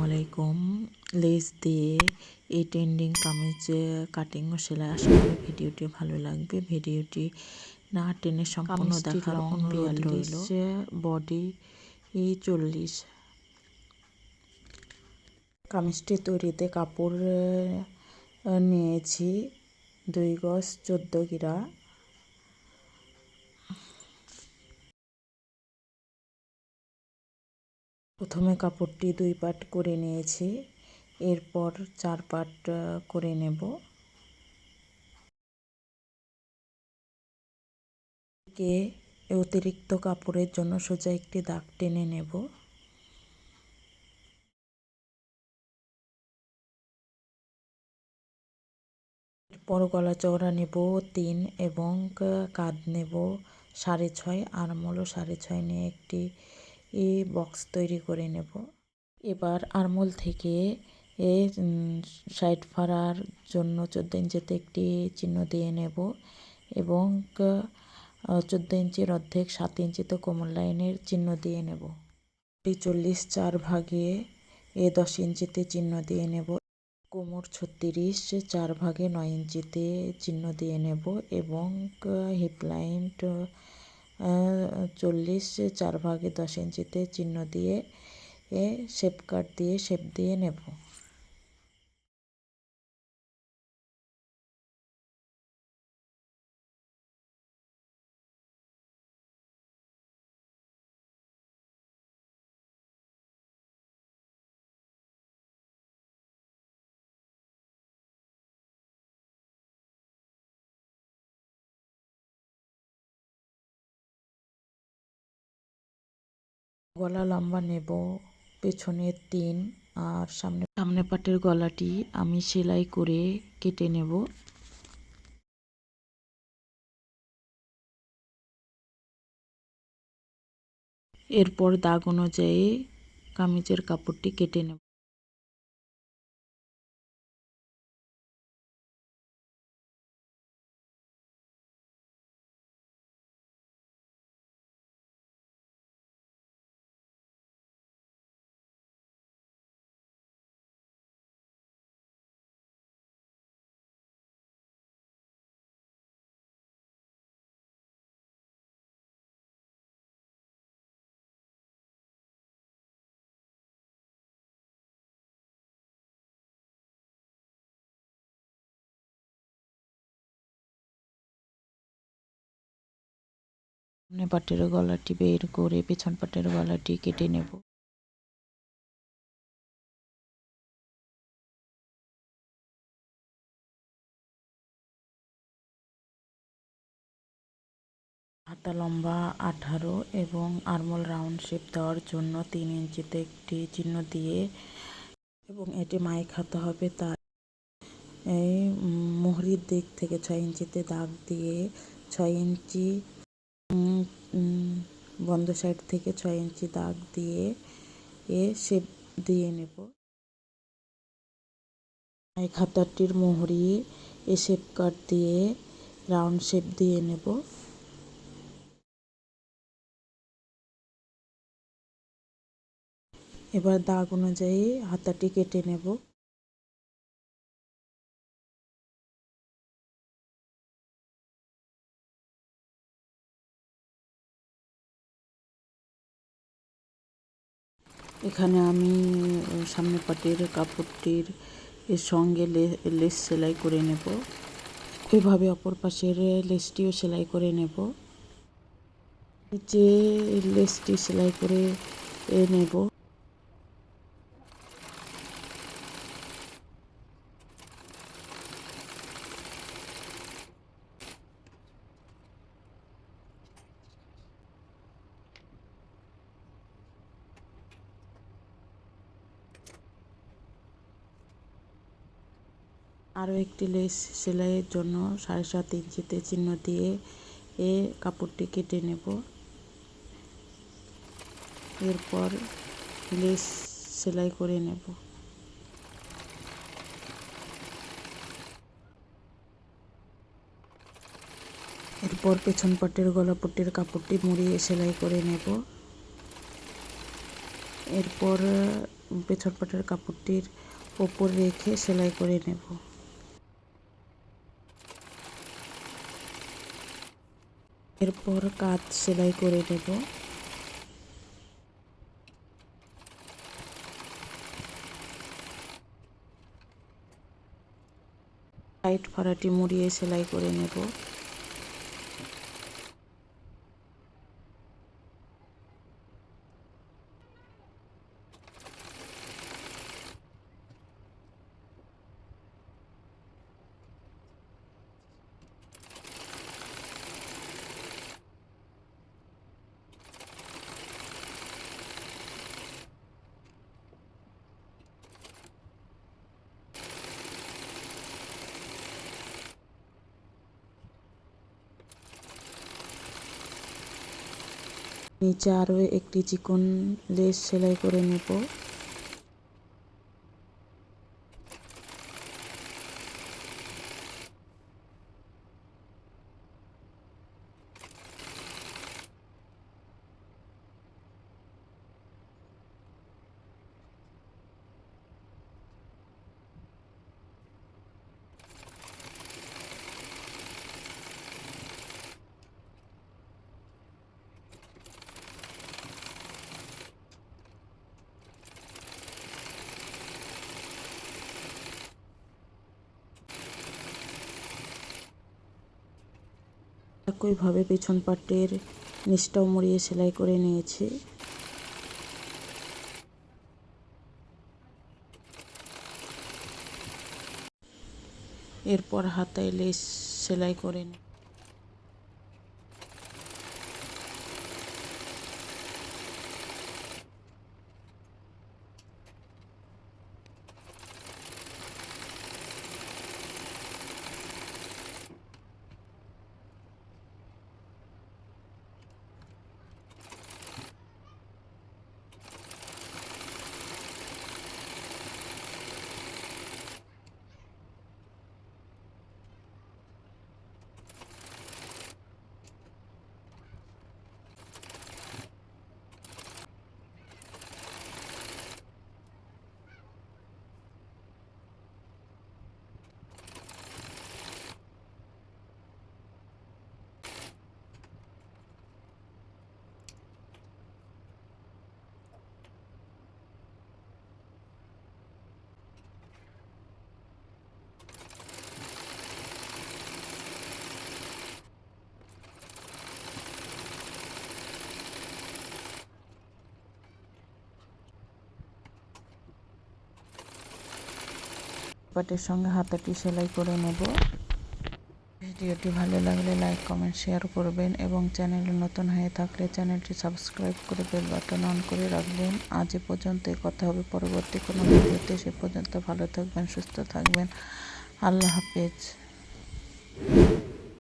আলাইকুম। লেস দিয়ে এই ট্রেন্ডিং কামিজ কাটিং ও সেলাই, আশা করি ভিডিওটি ভালো লাগবে। ভিডিওটি না টেনে সম্পূর্ণ দেখার অনুরোধ রইল। বডি 40। কামিজটি তৈরিতে কাপড় নিয়েছি 2 গজ 14 গিরা। প্রথমে কাপড়টি 2 পার্ট করে নিয়েছি, এরপর 4 পার্ট করে নেব। অতিরিক্ত কাপড়ের জন্য সোজা একটি দাগ টেনে নেব। এরপর গলা চওড়া নেব 3 এবং কাঁধ নেব 6.5, আরমোলও 6.5 নিয়ে একটি বক্স তৈরি করে নেব। এবার আরমোল থেকে সাইড ফাড়ার জন্য 14 ইঞ্চিতে একটি চিহ্ন দিয়ে নেব এবং 14 ইঞ্চির অর্ধেক 7 ইঞ্চিতে কোমর লাইনের চিহ্ন দিয়ে নেব। 40 4 ভাগে 10 ইঞ্চিতে চিহ্ন দিয়ে নেব। কোমর 36 4 ভাগে 9 ইঞ্চিতে চিহ্ন দিয়ে নেব এবং হিপ লাইন 40 4 ভাগে 10 ইঞ্চিতে চিহ্ন দিয়ে শেপ কাট দিয়ে শেপ দিয়ে নেব। গলা লম্বা নেব পেছনে 3 আর সামনে পাটের গলাটি আমি সেলাই করে কেটে নেব। এরপর দাগ অনুযায়ী কামিজের কাপড়টি কেটে নেব। সামনে পাটের গলাটি বের করে পেছন পাটের গলাটি কেটে নেব। হাতা লম্বা 18 এবং আরমোল রাউন্ড শেপ দেওয়ার জন্য 3 ইঞ্চিতে একটি চিহ্ন দিয়ে এবং এটি মাইক হাতা হবে, তাই এই মোহরির দিক থেকে 6 ইঞ্চিতে দাগ দিয়ে 6 ইঞ্চি বন্ধ সাইড থেকে 6 ইঞ্চি দাগ দিয়ে শেপ দিয়ে নেব। মাইক হাতাটির মোহরি শেপ কাট দিয়ে রাউন্ড শেপ দিয়ে নেব। এবার দাগ অনুযায়ী হাতাটি কেটে নেব। এখানে আমি সামনে পাটের কাপড়টির সঙ্গে লেস সেলাই করে নেব। এভাবে অপর পাশের লেসটিও সেলাই করে নেব। নিচে লেসটি সেলাই করে নেব। আরও একটি লেস সেলাইয়ের জন্য 7.5 ইঞ্চিতে চিহ্ন দিয়ে কাপড়টি কেটে নেব। এরপর লেস সেলাই করে নেব। এরপর পেছন পাটের গলাপট্টির কাপড়টি মুড়িয়ে সেলাই করে নেব। এরপর পেছন পাটের কাপড়টির ওপর রেখে সেলাই করে নেব। এরপর কাঁধ সেলাই করে নেব। সাইড ফাড়াটি মুড়িয়ে সেলাই করে নেব। নিচে আরও একটি চিকন লেস সেলাই করে নেব। একইভাবে পেছন পাটের নিচটাও মুড়িয়ে সেলাই করে নিয়েছি। এরপর হাতায় লেস সেলাই করে নিই। পাটের সঙ্গে হাতাটি সেলাই করে নেব। ভিডিওটি ভালো লাগলে লাইক কমেন্ট শেয়ার করবেন এবং চ্যানেলে নতুন হয়ে থাকলে চ্যানেলটি সাবস্ক্রাইব করে বেল বাটন অন করে রাখবেন। আজ এ পর্যন্তই, কথা হবে পরবর্তী কোনো ভিডিওতে। সে পর্যন্ত ভালো থাকবেন, সুস্থ থাকবেন। আল্লাহ হাফেজ।